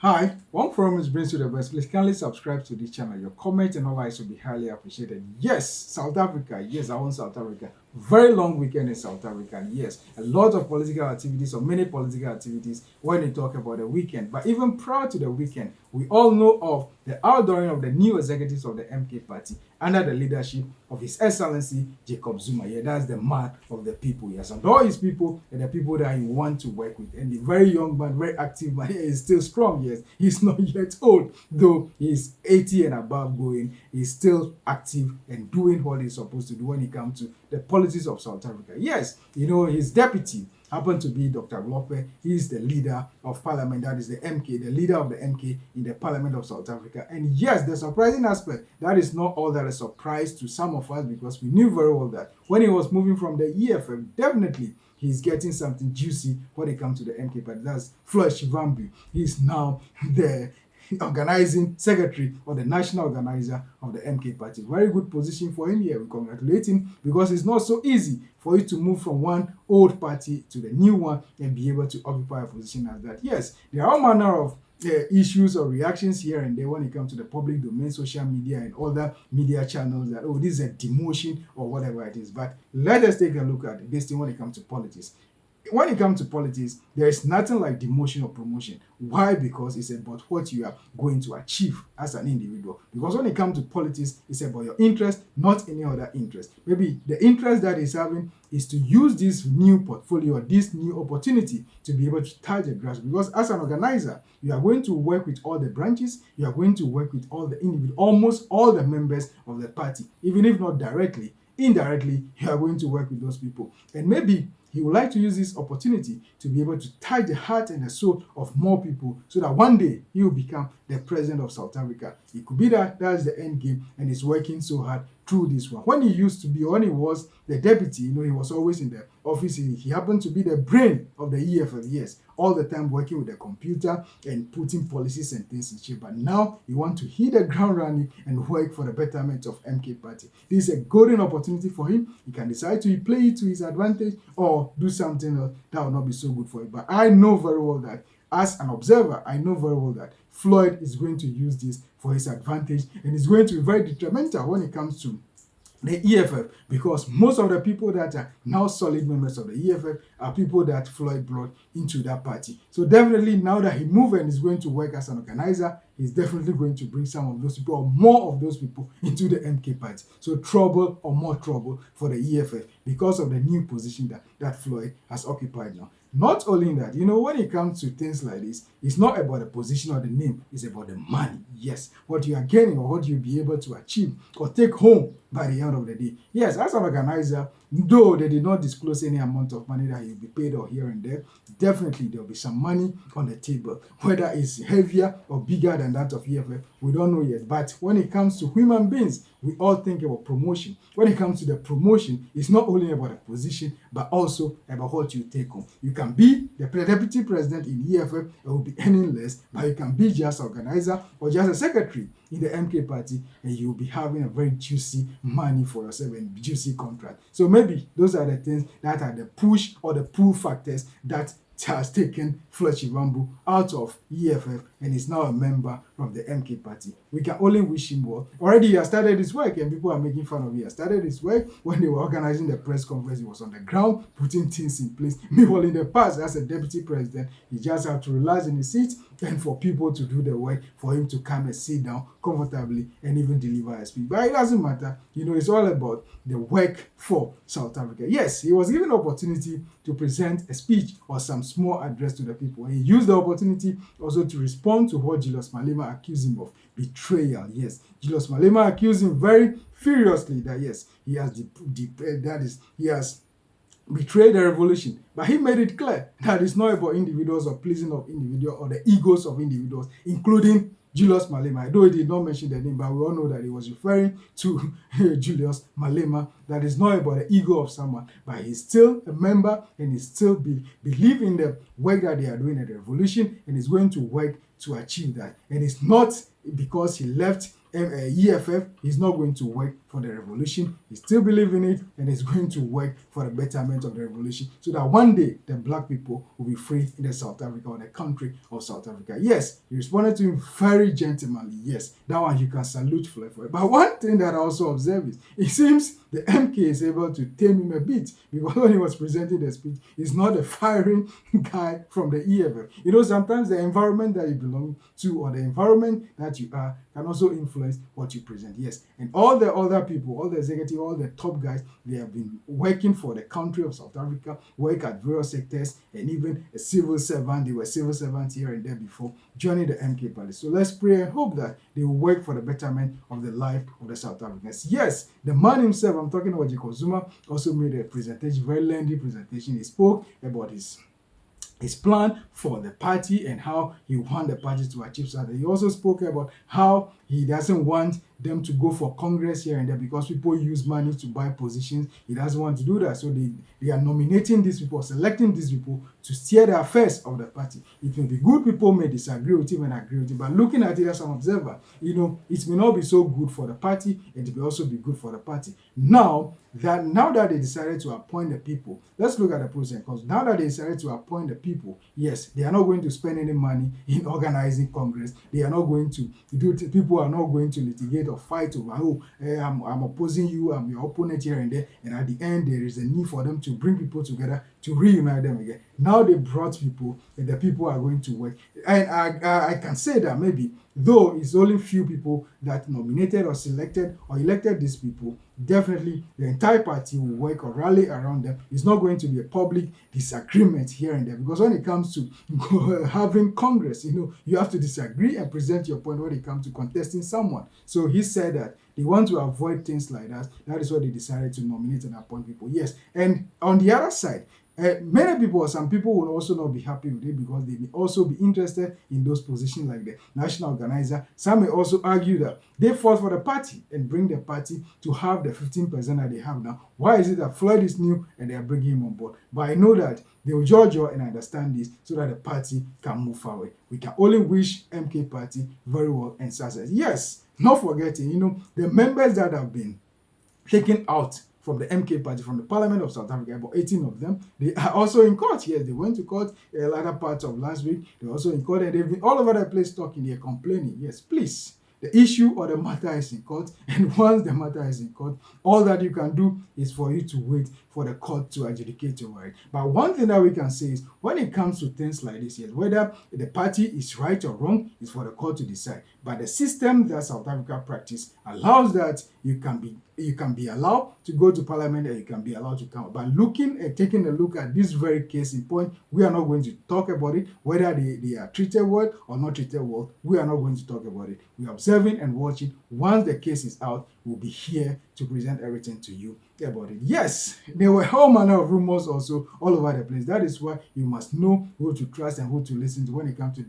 Hi, one promise brings you the best. Please kindly subscribe to this channel. Your comment and all likes will be highly appreciated. Yes, South Africa. Yes, I want South Africa. Very long weekend in South Africa. And yes, a lot of political activities or many political activities when you talk about the weekend. But even prior to the weekend, we all know of the outdooring of the new executives of the MK party under the leadership of His Excellency Jacob Zuma. Yeah, that's the man of the people. Yes, and all his people and the people that he want to work with. And the very young man, very active man, he is still strong. Yes, he's not yet old, though he's 80 and above going. He's still active and doing what he's supposed to do when it comes to the politics of South Africa. Yes, his deputy happened to be Dr. Lope. He is the leader of parliament, that is the MK, the leader of the MK in the parliament of South Africa. And yes, the surprising aspect, that is not all that a surprise to some of us because we knew very well that when he was moving from the EFF, definitely he's getting something juicy when it comes to the MK party. That's Floyd Shivambu. He's now the organizing secretary or the national organizer of the MK party. Very good position for him here. We congratulate him because it's not so easy for you to move from one old party to the new one and be able to occupy a position as that. Yes, there are all manner of issues or reactions here and there when it comes to the public domain, social media, and other media channels that, oh, this is a demotion or whatever it is. But let us take a look at this thing when it comes to politics. When it comes to politics, there is nothing like demotion or promotion. Why? Because it's about what you are going to achieve as an individual. Because when it comes to politics, it's about your interest, not any other interest. Maybe the interest that he's having is to use this new portfolio or this new opportunity to be able to touch the grass. Because as an organizer, you are going to work with all the branches, you are going to work with all the individuals, almost all the members of the party, even if not directly. Indirectly, you are going to work with those people. And maybe he would like to use this opportunity to be able to touch the heart and the soul of more people so that one day he will become the president of South Africa. It could be that that's the end game and he's working so hard through this one. When he was the deputy, he was always in the office. He happened to be the brain of the EFF, yes, all the time working with the computer and putting policies and things in shape. But now he wants to hit the ground running and work for the betterment of MK party. This is a golden opportunity for him. He can decide to play it to his advantage or do something else that will not be so good for him. But I know very well that as an observer, I know very well that Floyd is going to use this for his advantage and is going to be very detrimental when it comes to the EFF, because most of the people that are now solid members of the EFF are people that Floyd brought into that party. So definitely now that he moved and is going to work as an organizer, he's definitely going to bring some of those people or more of those people into the MK party. So trouble or more trouble for the EFF because of the new position that Floyd has occupied now. Not only that, when it comes to things like this, it's not about the position or the name, it's about the money. Yes, what you are getting or what you'll be able to achieve or take home by the end of the day. Yes, as an organizer, though they did not disclose any amount of money that you'll be paid or here and there, definitely there'll be some money on the table. Whether it's heavier or bigger than that of EFF, we don't know yet. But when it comes to human beings, we all think about promotion. When it comes to the promotion, it's not only about the position, but also about what you take home. You can be the deputy president in EFF and will be earning less, but you can be just an organizer or just a secretary in the MK party and you'll be having a very juicy money for yourself and juicy contract. So maybe those are the things that are the push or the pull factors that has taken Floyd Shivambu out of EFF and is now a member of the MK party. We can only wish him well. Already he has started his work and people are making fun of him. He has started his work when they were organizing the press conference. He was on the ground putting things in place. Meanwhile, in the past, as a deputy president, he just had to relax in his seat and for people to do the work, for him to come and sit down comfortably and even deliver a speech. But it doesn't matter. It's all about the work for South Africa. Yes, he was given the opportunity to present a speech or some small address to the people. He used the opportunity also to respond to what Julius Malema accused him of betrayal. Yes, Julius Malema accused him very furiously that yes, he has betrayed the revolution. But he made it clear that it's not about individuals or pleasing of individuals or the egos of individuals, including Julius Malema. Though he did not mention the name, but we all know that he was referring to Julius Malema. That is not about the ego of someone, but he's still a member and he still believe in the work that they are doing at the revolution and is going to work to achieve that. And it's not because he left EFF, he's not going to work for the revolution. He still believes in it, and he's going to work for the betterment of the revolution, so that one day the black people will be free in the South Africa, or the country of South Africa. Yes, he responded to him very gentlemanly. Yes, that one you can salute Floyd for it. But one thing that I also observe is, it seems the MK is able to tame him a bit, because when he was presenting the speech, he's not a firing guy from the EFF. You know, sometimes the environment that you belong to, or the environment that you are, can also influence what you present. Yes, and all the other people, all the executive, all the top guys, they have been working for the country of South Africa, work at various sectors, and even a civil servant. They were civil servants here and there before joining the MK party. So let's pray and hope that they will work for the betterment of the life of the South Africans. Yes, the man himself, I'm talking about Jacob Zuma, also made a presentation, very lengthy presentation. He spoke about his plan for the party and how he want the party to achieve something. He also spoke about how he doesn't want them to go for Congress here and there, because people use money to buy positions. He doesn't want to do that. So they are nominating these people, selecting these people to steer the affairs of the party. It may be good, people may disagree with him and agree with him, but looking at it as an observer, you know, it may not be so good for the party, and it may also be good for the party. Now that they decided to appoint the people, let's look at the process. Because now that they decided to appoint the people, yes, they are not going to spend any money in organizing Congress. They are not going to people are not going to litigate or fight over, I'm opposing you, I'm your opponent here and there, and at the end there is a need for them to bring people together to reunite them again. Now they brought people, and the people are going to work. And I can say that maybe, though it's only few people that nominated or selected or elected these people, definitely the entire party will work or rally around them. It's not going to be a public disagreement here and there, because when it comes to having Congress, you know, you have to disagree and present your point when it comes to contesting someone. So he said that they want to avoid things like that. That is why they decided to nominate and appoint people. Yes, and on the other side, many people, or some people, will also not be happy with it, because they may also be interested in those positions like the national organizer. Some may also argue that they fought for the party and bring the party to have the 15% that they have now. Why is it that Floyd is new and they are bringing him on board? But I know that they will judge you and understand this, so that the party can move forward. We can only wish MK party very well and success. Yes, not forgetting, you know, the members that have been taken out from the MK party, from the Parliament of South Africa, about 18 of them, they are also in court. Yes, they went to court latter part of last week. They're also in court, and they've been all over the place talking. They're complaining. Yes, please. The issue or the matter is in court, and once the matter is in court, all that you can do is for you to wait for the court to adjudicate over it. But one thing that we can say is, when it comes to things like this, yes, whether the party is right or wrong is for the court to decide. But the system that South Africa practice allows that you can be allowed to go to parliament, and you can be allowed to come. But looking and taking a look at this very case in point, we are not going to talk about it, whether they are treated well or not treated well. We are not going to talk about it. We are observing and watching. Once the case is out, we'll be here to present everything to you about it. Yes, there were all manner of rumors also all over the place. That is why you must know who to trust and who to listen to when it comes to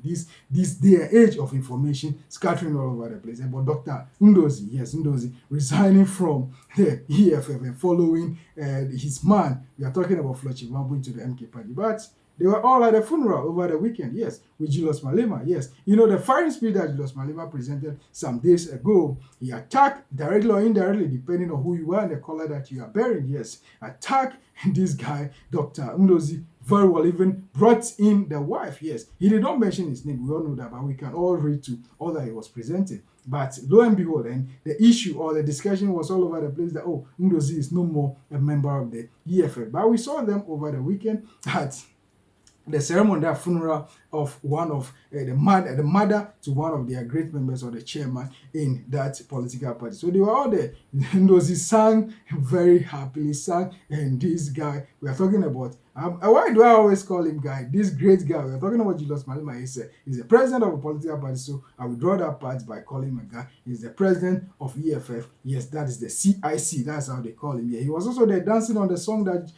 this day and age of information scattering all over the place. About Dr. Ndlozi, yes, Ndlozi resigning from the EFF and following his man. We are talking about Floyd Shivambu into the MK party. But they were all at a funeral over the weekend, yes, with Julius Malema, yes. You know, the firing speech that Julius Malema presented some days ago, he attacked directly or indirectly, depending on who you are and the color that you are bearing, yes. Attack this guy, Dr. Ndlozi, very well, even brought in the wife, yes. He did not mention his name, we all know that, but we can all read to all that he was presenting. But lo and behold, and the issue or the discussion was all over the place that, oh, Ndlozi is no more a member of the EFF. But we saw them over the weekend at the ceremony, that funeral of one of the mother to one of their great members, or the chairman in that political party. So they were all there. Ndlozi sang very happily, and this guy, we are talking about, why do I always call him guy? This great guy, we are talking about Julius Malema. He's the president of a political party, so I will draw that part by calling him a guy. He's the president of EFF. Yes, that is the CIC. That's how they call him. Yeah, he was also there dancing on the song that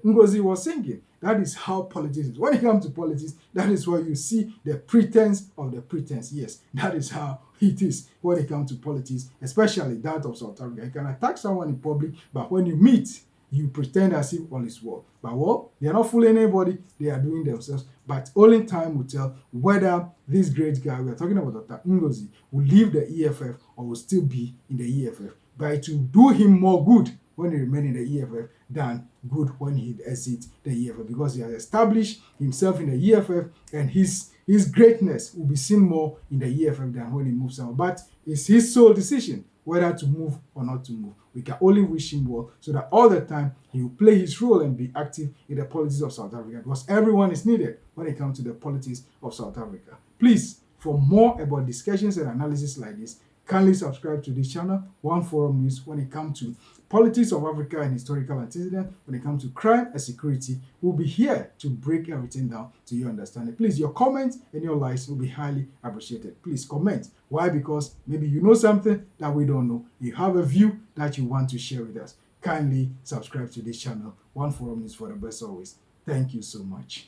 Ndlozi was singing. That is how politics is. When it comes to politics, that is where you see the pretense of the pretense. Yes, that is how it is when it comes to politics, especially that of South Africa. You can attack someone in public, but when you meet, you pretend as if all is well. But well, they are not fooling anybody. They are doing themselves But only time will tell whether this great guy, we are talking about Dr. Ndlozi, will leave the EFF or will still be in the EFF. But it will do him more good when he remains in the EFF than good when he exits the EFF, because he has established himself in the EFF, and his greatness will be seen more in the EFF than when he moves out. But it's his sole decision whether to move or not to move. We can only wish him well, so that all the time he will play his role and be active in the politics of South Africa, because everyone is needed when it comes to the politics of South Africa. Please, for more about discussions and analysis like this, kindly subscribe to this channel, One Forum News. When it comes to politics of Africa and historical antecedents, when it comes to crime and security, we'll be here to break everything down to your understanding. Please, your comments and your likes will be highly appreciated. Please comment. Why? Because maybe you know something that we don't know. You have a view that you want to share with us. Kindly subscribe to this channel, One Forum News, for the best always. Thank you so much.